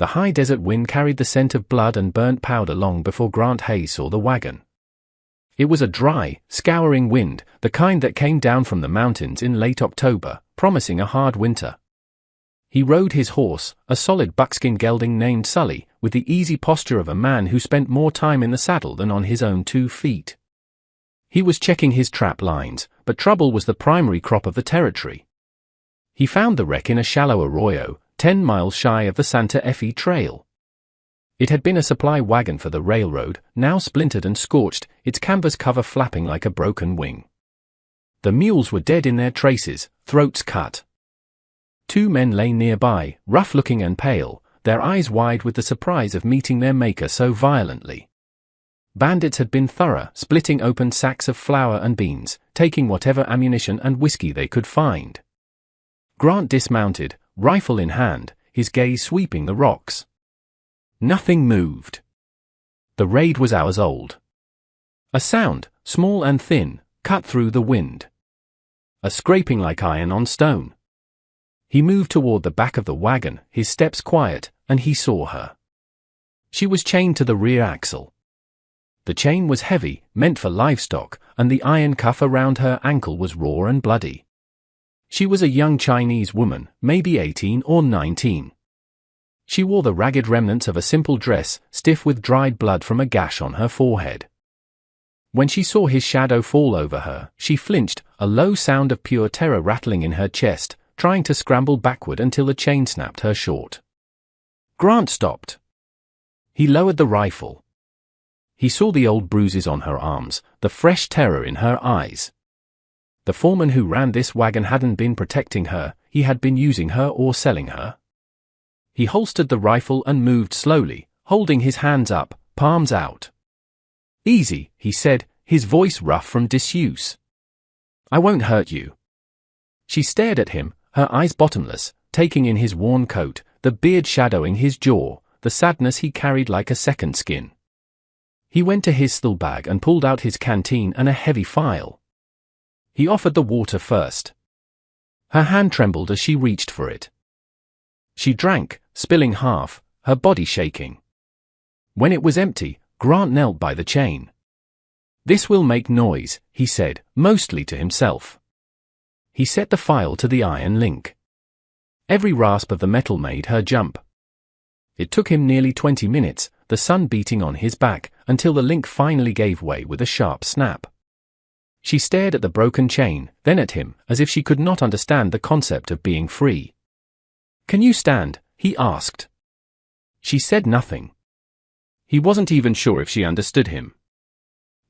The high desert wind carried the scent of blood and burnt powder long before Grant Hayes saw the wagon. It was a dry, scouring wind, the kind that came down from the mountains in late October, promising a hard winter. He rode his horse, a solid buckskin gelding named Sully, with the easy posture of a man who spent more time in the saddle than on his own 2 feet. He was checking his trap lines, but trouble was the primary crop of the territory. He found the wreck in a shallow arroyo, 10 miles shy of the Santa Fe Trail. It had been a supply wagon for the railroad, now splintered and scorched, its canvas cover flapping like a broken wing. The mules were dead in their traces, throats cut. 2 men lay nearby, rough-looking and pale, their eyes wide with the surprise of meeting their maker so violently. Bandits had been thorough, splitting open sacks of flour and beans, taking whatever ammunition and whiskey they could find. Grant dismounted, rifle in hand, his gaze sweeping the rocks. Nothing moved. The raid was hours old. A sound, small and thin, cut through the wind. A scraping like iron on stone. He moved toward the back of the wagon, his steps quiet, and he saw her. She was chained to the rear axle. The chain was heavy, meant for livestock, and the iron cuff around her ankle was raw and bloody. She was a young Chinese woman, maybe 18 or 19. She wore the ragged remnants of a simple dress, stiff with dried blood from a gash on her forehead. When she saw his shadow fall over her, she flinched, a low sound of pure terror rattling in her chest, trying to scramble backward until the chain snapped her short. Grant stopped. He lowered the rifle. He saw the old bruises on her arms, the fresh terror in her eyes. The foreman who ran this wagon hadn't been protecting her, he had been using her or selling her. He holstered the rifle and moved slowly, holding his hands up, palms out. "Easy," he said, his voice rough from disuse. "I won't hurt you." She stared at him, her eyes bottomless, taking in his worn coat, the beard shadowing his jaw, the sadness he carried like a second skin. He went to his steel bag and pulled out his canteen and a heavy file. He offered the water first. Her hand trembled as she reached for it. She drank, spilling half, her body shaking. When it was empty, Grant knelt by the chain. "This will make noise," he said, mostly to himself. He set the file to the iron link. Every rasp of the metal made her jump. It took him nearly 20 minutes, the sun beating on his back, until the link finally gave way with a sharp snap. She stared at the broken chain, then at him, as if she could not understand the concept of being free. "Can you stand?" he asked. She said nothing. He wasn't even sure if she understood him.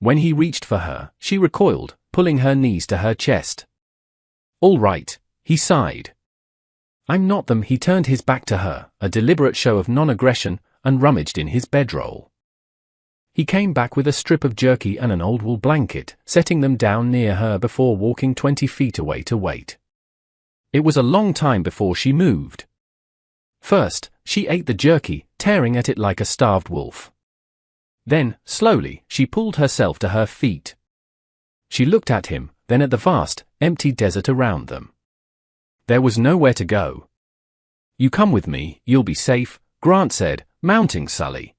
When he reached for her, she recoiled, pulling her knees to her chest. "All right," he sighed. "I'm not them." He turned his back to her, a deliberate show of non-aggression, and rummaged in his bedroll. He came back with a strip of jerky and an old wool blanket, setting them down near her before walking 20 feet away to wait. It was a long time before she moved. First, she ate the jerky, tearing at it like a starved wolf. Then, slowly, she pulled herself to her feet. She looked at him, then at the vast, empty desert around them. There was nowhere to go. "You come with me, you'll be safe," Grant said, mounting Sully.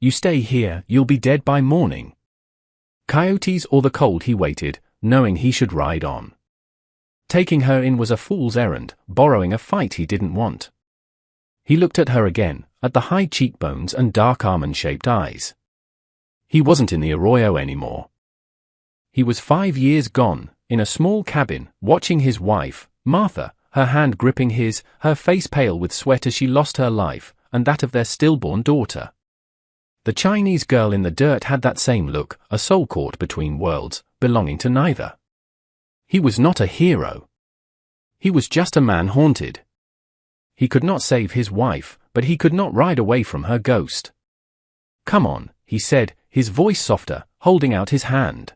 "You stay here, you'll be dead by morning." Coyotes or the cold, he waited, knowing he should ride on. Taking her in was a fool's errand, borrowing a fight he didn't want. He looked at her again, at the high cheekbones and dark almond-shaped eyes. He wasn't in the arroyo anymore. He was 5 years gone, in a small cabin, watching his wife, Martha, her hand gripping his, her face pale with sweat as she lost her life, and that of their stillborn daughter. The Chinese girl in the dirt had that same look, a soul caught between worlds, belonging to neither. He was not a hero. He was just a man haunted. He could not save his wife, but he could not ride away from her ghost. "Come on," he said, his voice softer, holding out his hand.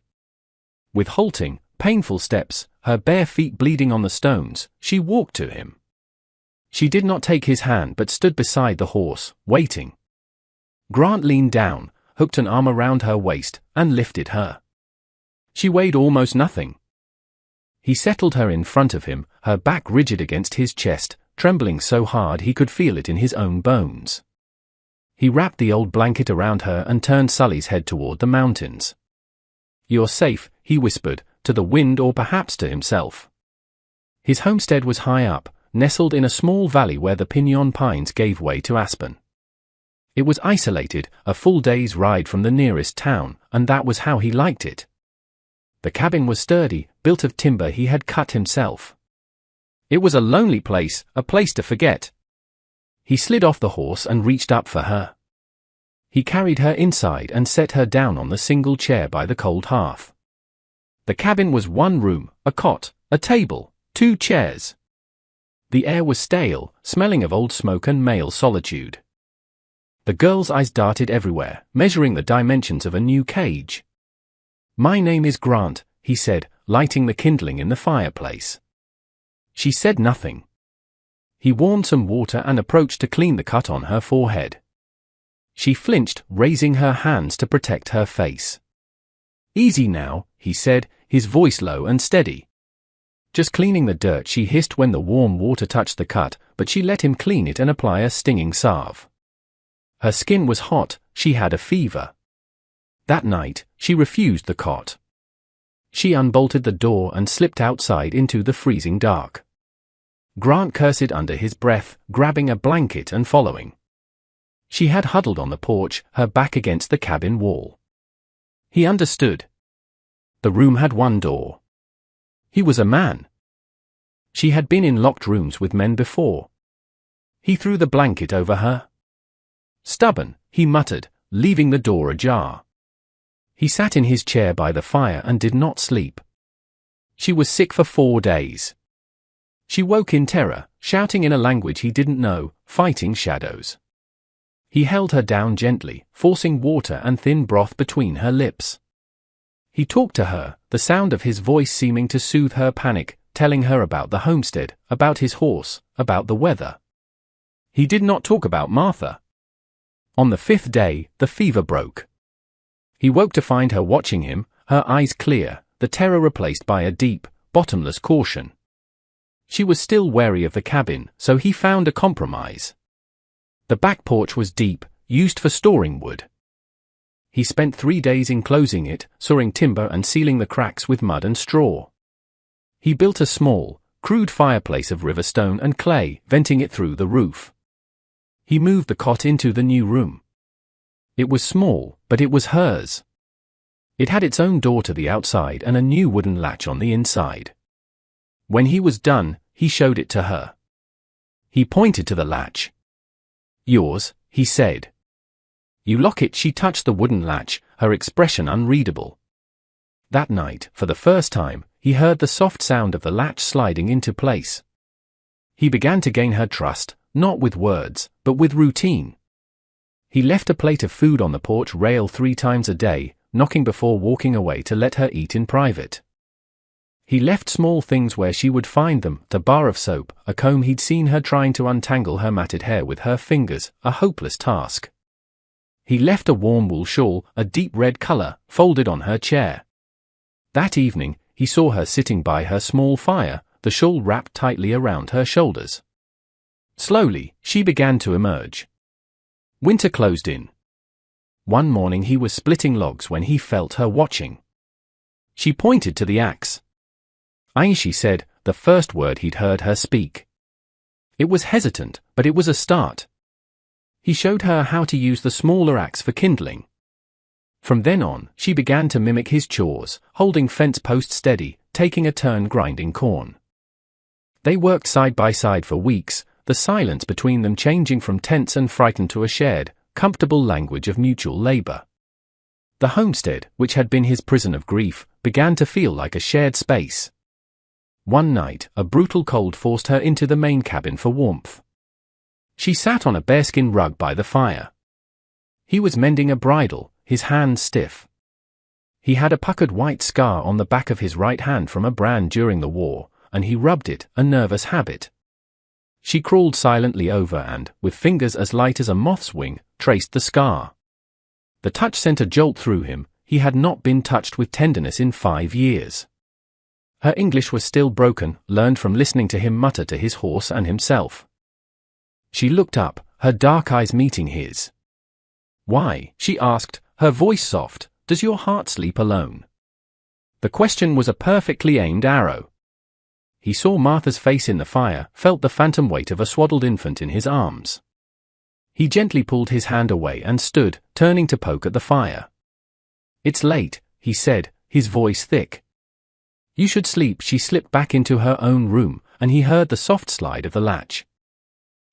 With halting, painful steps, her bare feet bleeding on the stones, she walked to him. She did not take his hand but stood beside the horse, waiting. Grant leaned down, hooked an arm around her waist, and lifted her. She weighed almost nothing. He settled her in front of him, her back rigid against his chest, trembling so hard he could feel it in his own bones. He wrapped the old blanket around her and turned Sully's head toward the mountains. "You're safe," he whispered, to the wind or perhaps to himself. His homestead was high up, nestled in a small valley where the pinon pines gave way to aspen. It was isolated, a full day's ride from the nearest town, and that was how he liked it. The cabin was sturdy, built of timber he had cut himself. It was a lonely place, a place to forget. He slid off the horse and reached up for her. He carried her inside and set her down on the single chair by the cold hearth. The cabin was one room, a cot, a table, 2 chairs. The air was stale, smelling of old smoke and male solitude. The girl's eyes darted everywhere, measuring the dimensions of a new cage. "My name is Grant," he said, lighting the kindling in the fireplace. She said nothing. He warmed some water and approached to clean the cut on her forehead. She flinched, raising her hands to protect her face. "Easy now," he said, his voice low and steady. "Just cleaning the dirt," she hissed when the warm water touched the cut, but she let him clean it and apply a stinging salve. Her skin was hot, she had a fever. That night, she refused the cot. She unbolted the door and slipped outside into the freezing dark. Grant cursed under his breath, grabbing a blanket and following. She had huddled on the porch, her back against the cabin wall. He understood. The room had one door. He was a man. She had been in locked rooms with men before. He threw the blanket over her. "Stubborn," he muttered, leaving the door ajar. He sat in his chair by the fire and did not sleep. She was sick for 4 days. She woke in terror, shouting in a language he didn't know, fighting shadows. He held her down gently, forcing water and thin broth between her lips. He talked to her, the sound of his voice seeming to soothe her panic, telling her about the homestead, about his horse, about the weather. He did not talk about Martha. On the 5th day, the fever broke. He woke to find her watching him, her eyes clear, the terror replaced by a deep, bottomless caution. She was still wary of the cabin, so he found a compromise. The back porch was deep, used for storing wood. He spent 3 days enclosing it, sawing timber and sealing the cracks with mud and straw. He built a small, crude fireplace of river stone and clay, venting it through the roof. He moved the cot into the new room. It was small, but it was hers. It had its own door to the outside and a new wooden latch on the inside. When he was done, he showed it to her. He pointed to the latch. "Yours," he said. "You lock it." She touched the wooden latch, her expression unreadable. That night, for the first time, he heard the soft sound of the latch sliding into place. He began to gain her trust, not with words, but with routine. He left a plate of food on the porch rail 3 times a day, knocking before walking away to let her eat in private. He left small things where she would find them, the bar of soap, a comb he'd seen her trying to untangle her matted hair with her fingers, a hopeless task. He left a warm wool shawl, a deep red color, folded on her chair. That evening, he saw her sitting by her small fire, the shawl wrapped tightly around her shoulders. Slowly, she began to emerge. Winter closed in. One morning he was splitting logs when he felt her watching. She pointed to the axe. "Aye," she said, the first word he'd heard her speak. It was hesitant, but it was a start. He showed her how to use the smaller axe for kindling. From then on, she began to mimic his chores, holding fence posts steady, taking a turn grinding corn. They worked side by side for weeks, the silence between them changing from tense and frightened to a shared, comfortable language of mutual labor. The homestead, which had been his prison of grief, began to feel like a shared space. One night, a brutal cold forced her into the main cabin for warmth. She sat on a bearskin rug by the fire. He was mending a bridle, his hands stiff. He had a puckered white scar on the back of his right hand from a brand during the war, and he rubbed it, a nervous habit. She crawled silently over and, with fingers as light as a moth's wing, traced the scar. The touch sent a jolt through him. He had not been touched with tenderness in 5 years. Her English was still broken, learned from listening to him mutter to his horse and himself. She looked up, her dark eyes meeting his. "Why," she asked, her voice soft, "does your heart sleep alone?" The question was a perfectly aimed arrow. He saw Martha's face in the fire, felt the phantom weight of a swaddled infant in his arms. He gently pulled his hand away and stood, turning to poke at the fire. "It's late," he said, his voice thick. "You should sleep." She slipped back into her own room, and he heard the soft slide of the latch.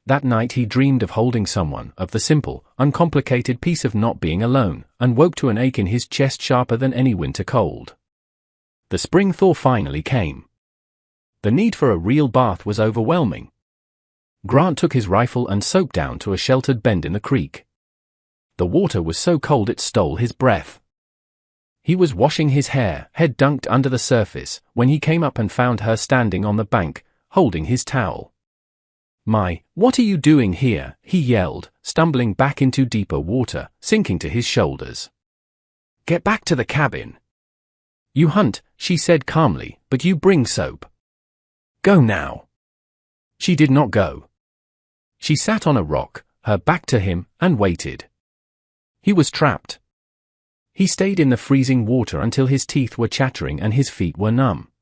That night he dreamed of holding someone, of the simple, uncomplicated peace of not being alone, and woke to an ache in his chest sharper than any winter cold. The spring thaw finally came. The need for a real bath was overwhelming. Grant took his rifle and soaked down to a sheltered bend in the creek. The water was so cold it stole his breath. He was washing his hair, head dunked under the surface, when he came up and found her standing on the bank, holding his towel. "My, what are you doing here?" he yelled, stumbling back into deeper water, sinking to his shoulders. "Get back to the cabin." "You hunt," she said calmly, "but you bring soap. Go now." She did not go. She sat on a rock, her back to him, and waited. He was trapped. He stayed in the freezing water until his teeth were chattering and his feet were numb.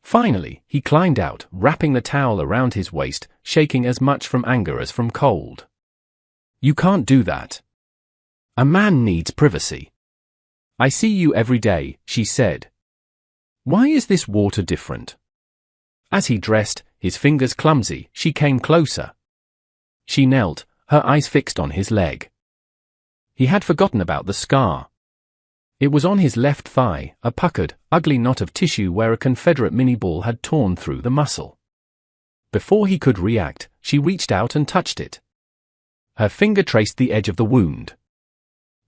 Finally, he climbed out, wrapping the towel around his waist, shaking as much from anger as from cold. "You can't do that. A man needs privacy." "I see you every day," she said. "Why is this water different?" As he dressed, his fingers clumsy, she came closer. She knelt, her eyes fixed on his leg. He had forgotten about the scar. It was on his left thigh, a puckered, ugly knot of tissue where a Confederate mini-ball had torn through the muscle. Before he could react, she reached out and touched it. Her finger traced the edge of the wound.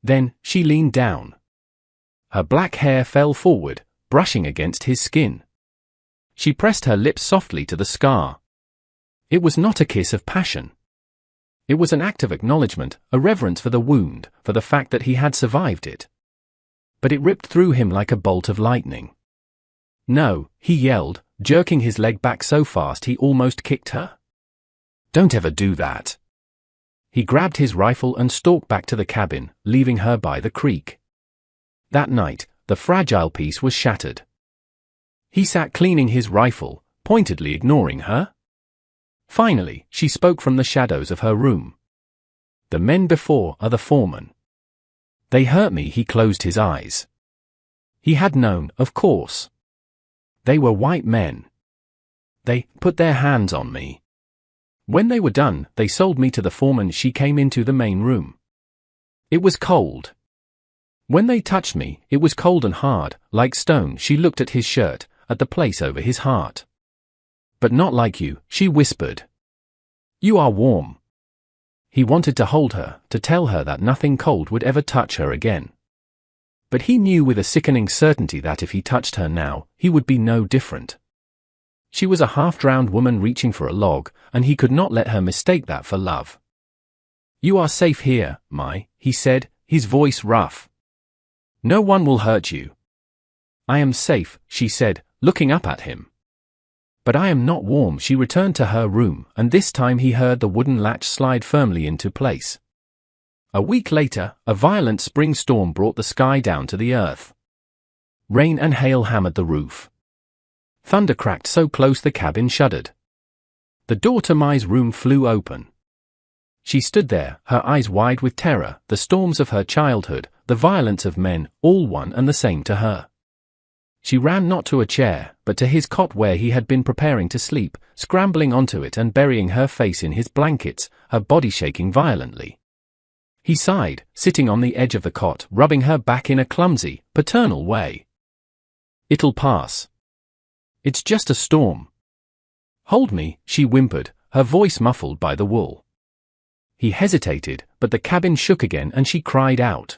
Then, she leaned down. Her black hair fell forward, brushing against his skin. She pressed her lips softly to the scar. It was not a kiss of passion. It was an act of acknowledgement, a reverence for the wound, for the fact that he had survived it. But it ripped through him like a bolt of lightning. "No," he yelled, jerking his leg back so fast he almost kicked her. "Don't ever do that." He grabbed his rifle and stalked back to the cabin, leaving her by the creek. That night, the fragile piece was shattered. He sat cleaning his rifle, pointedly ignoring her. Finally, she spoke from the shadows of her room. "The men before are the foreman. They hurt me." He closed his eyes. He had known, of course. They were white men. "They put their hands on me. When they were done, they sold me to the foreman." She came into the main room. It was cold. When they touched me, it was cold and hard, like stone. She looked at his shirt, at the place over his heart. "But not like you," she whispered. "You are warm." He wanted to hold her, to tell her that nothing cold would ever touch her again. But he knew with a sickening certainty that if he touched her now, he would be no different. She was a half-drowned woman reaching for a log, and he could not let her mistake that for love. "You are safe here, he said, his voice rough. "No one will hurt you." "I am safe," she said, looking up at him. "But I am not warm." She returned to her room, and this time he heard the wooden latch slide firmly into place. A week later, a violent spring storm brought the sky down to the earth. Rain and hail hammered the roof. Thunder cracked so close the cabin shuddered. The door to Mai's room flew open. She stood there, her eyes wide with terror, the storms of her childhood, the violence of men, all one and the same to her. She ran not to a chair, but to his cot where he had been preparing to sleep, scrambling onto it and burying her face in his blankets, her body shaking violently. He sighed, sitting on the edge of the cot, rubbing her back in a clumsy, paternal way. "It'll pass. It's just a storm." "Hold me," she whimpered, her voice muffled by the wool. He hesitated, but the cabin shook again and she cried out.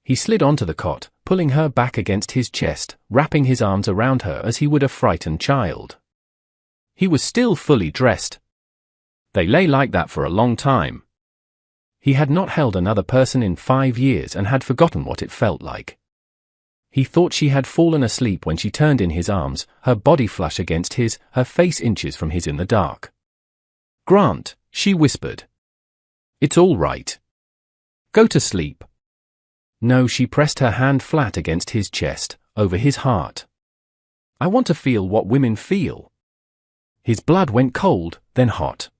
He slid onto the cot, pulling her back against his chest, wrapping his arms around her as he would a frightened child. He was still fully dressed. They lay like that for a long time. He had not held another person in 5 years and had forgotten what it felt like. He thought she had fallen asleep when she turned in his arms, her body flush against his, her face inches from his in the dark. "Grant," she whispered. "It's all right. Go to sleep." No, she pressed her hand flat against his chest, over his heart. "I want to feel what women feel." His blood went cold, then hot.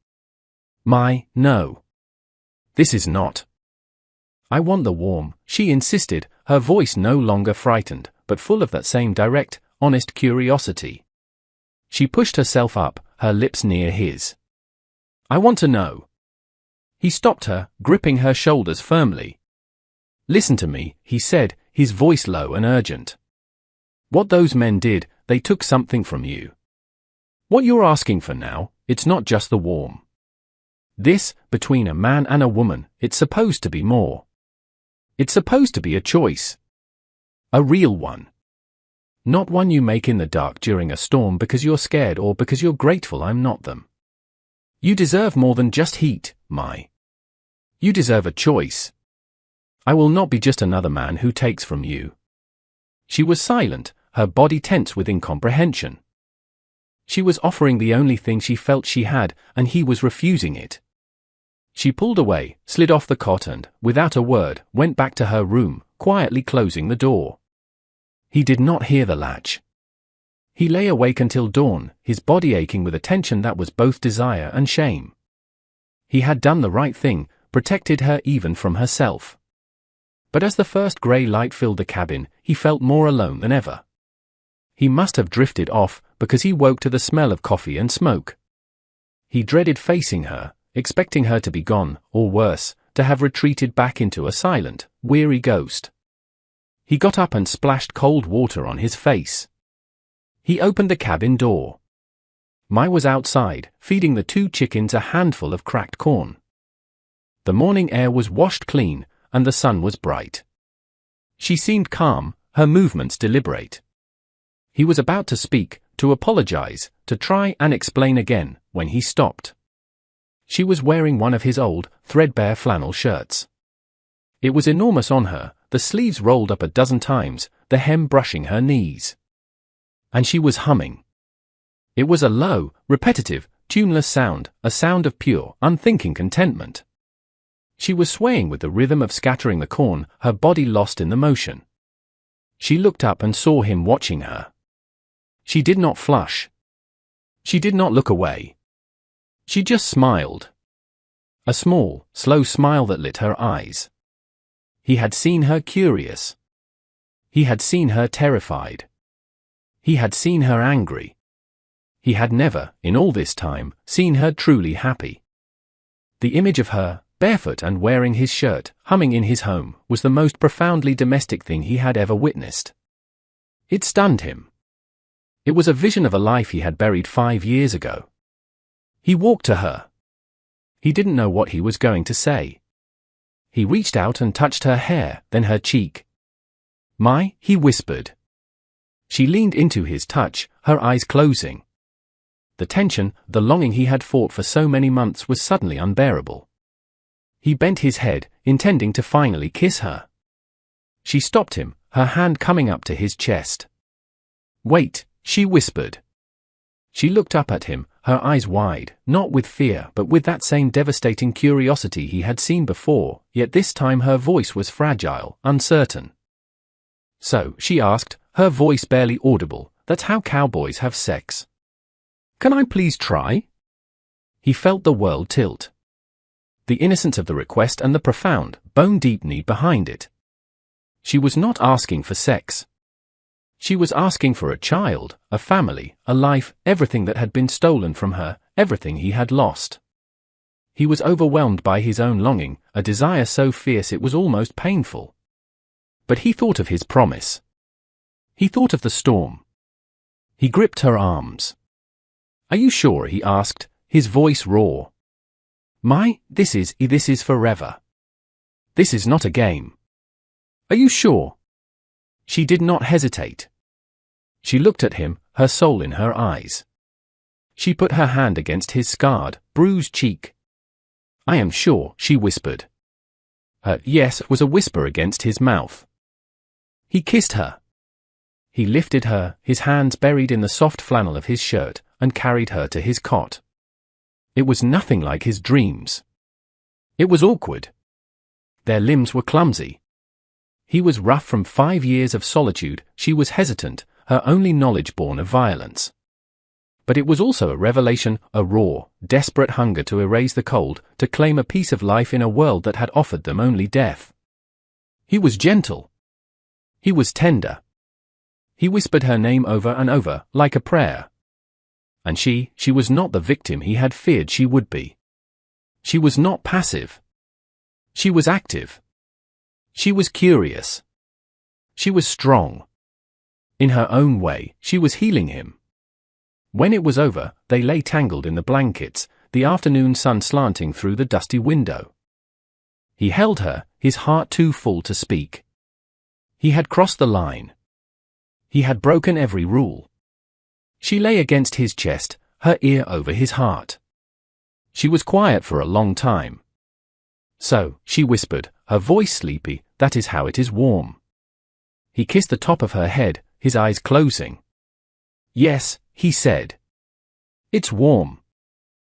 No. This is not. "I want the warm," she insisted, her voice no longer frightened, but full of that same direct, honest curiosity. She pushed herself up, her lips near his. "I want to know." He stopped her, gripping her shoulders firmly. "Listen to me," he said, his voice low and urgent. "What those men did, they took something from you. What you're asking for now, it's not just the warm. This, between a man and a woman, it's supposed to be more. It's supposed to be a choice. A real one. Not one you make in the dark during a storm because you're scared or because you're grateful I'm not them. You deserve more than just heat, Mai. You deserve a choice. I will not be just another man who takes from you." She was silent, her body tense with incomprehension. She was offering the only thing she felt she had, and he was refusing it. She pulled away, slid off the cot and, without a word, went back to her room, quietly closing the door. He did not hear the latch. He lay awake until dawn, his body aching with a tension that was both desire and shame. He had done the right thing, protected her even from herself. But as the first grey light filled the cabin, he felt more alone than ever. He must have drifted off, because he woke to the smell of coffee and smoke. He dreaded facing her, expecting her to be gone, or worse, to have retreated back into a silent, weary ghost. He got up and splashed cold water on his face. He opened the cabin door. Mai was outside, feeding the 2 chickens a handful of cracked corn. The morning air was washed clean, and the sun was bright. She seemed calm, her movements deliberate. He was about to speak, to apologize, to try and explain again, when he stopped. She was wearing one of his old, threadbare flannel shirts. It was enormous on her, the sleeves rolled up a dozen times, the hem brushing her knees. And she was humming. It was a low, repetitive, tuneless sound, a sound of pure, unthinking contentment. She was swaying with the rhythm of scattering the corn, her body lost in the motion. She looked up and saw him watching her. She did not flush. She did not look away. She just smiled. A small, slow smile that lit her eyes. He had seen her curious. He had seen her terrified. He had seen her angry. He had never, in all this time, seen her truly happy. The image of her, barefoot and wearing his shirt, humming in his home, was the most profoundly domestic thing he had ever witnessed. It stunned him. It was a vision of a life he had buried 5 years ago. He walked to her. He didn't know what he was going to say. He reached out and touched her hair, then her cheek. "Mai," he whispered. She leaned into his touch, her eyes closing. The tension, the longing he had fought for so many months was suddenly unbearable. He bent his head, intending to finally kiss her. She stopped him, her hand coming up to his chest. "Wait," she whispered. She looked up at him, her eyes wide, not with fear but with that same devastating curiosity he had seen before, yet this time her voice was fragile, uncertain. "So," she asked, her voice barely audible, "that's how cowboys have sex. Can I please try?" He felt the world tilt. The innocence of the request and the profound, bone-deep need behind it. She was not asking for sex. She was asking for a child, a family, a life, everything that had been stolen from her, everything he had lost. He was overwhelmed by his own longing, a desire so fierce it was almost painful. But he thought of his promise. He thought of the storm. He gripped her arms. "Are you sure?" he asked, his voice raw. "Mai, this is forever. This is not a game. Are you sure?" She did not hesitate. She looked at him, her soul in her eyes. She put her hand against his scarred, bruised cheek. "I am sure," she whispered. Her yes was a whisper against his mouth. He kissed her. He lifted her, his hands buried in the soft flannel of his shirt, and carried her to his cot. It was nothing like his dreams. It was awkward. Their limbs were clumsy. He was rough from 5 years of solitude, she was hesitant, her only knowledge born of violence. But it was also a revelation, a raw, desperate hunger to erase the cold, to claim a piece of life in a world that had offered them only death. He was gentle. He was tender. He whispered her name over and over, like a prayer. And she was not the victim he had feared she would be. She was not passive. She was active. She was curious. She was strong. In her own way, she was healing him. When it was over, they lay tangled in the blankets, the afternoon sun slanting through the dusty window. He held her, his heart too full to speak. He had crossed the line. He had broken every rule. She lay against his chest, her ear over his heart. She was quiet for a long time. So, she whispered, her voice sleepy, "That is how it is warm." He kissed the top of her head, his eyes closing. "Yes," he said. "It's warm."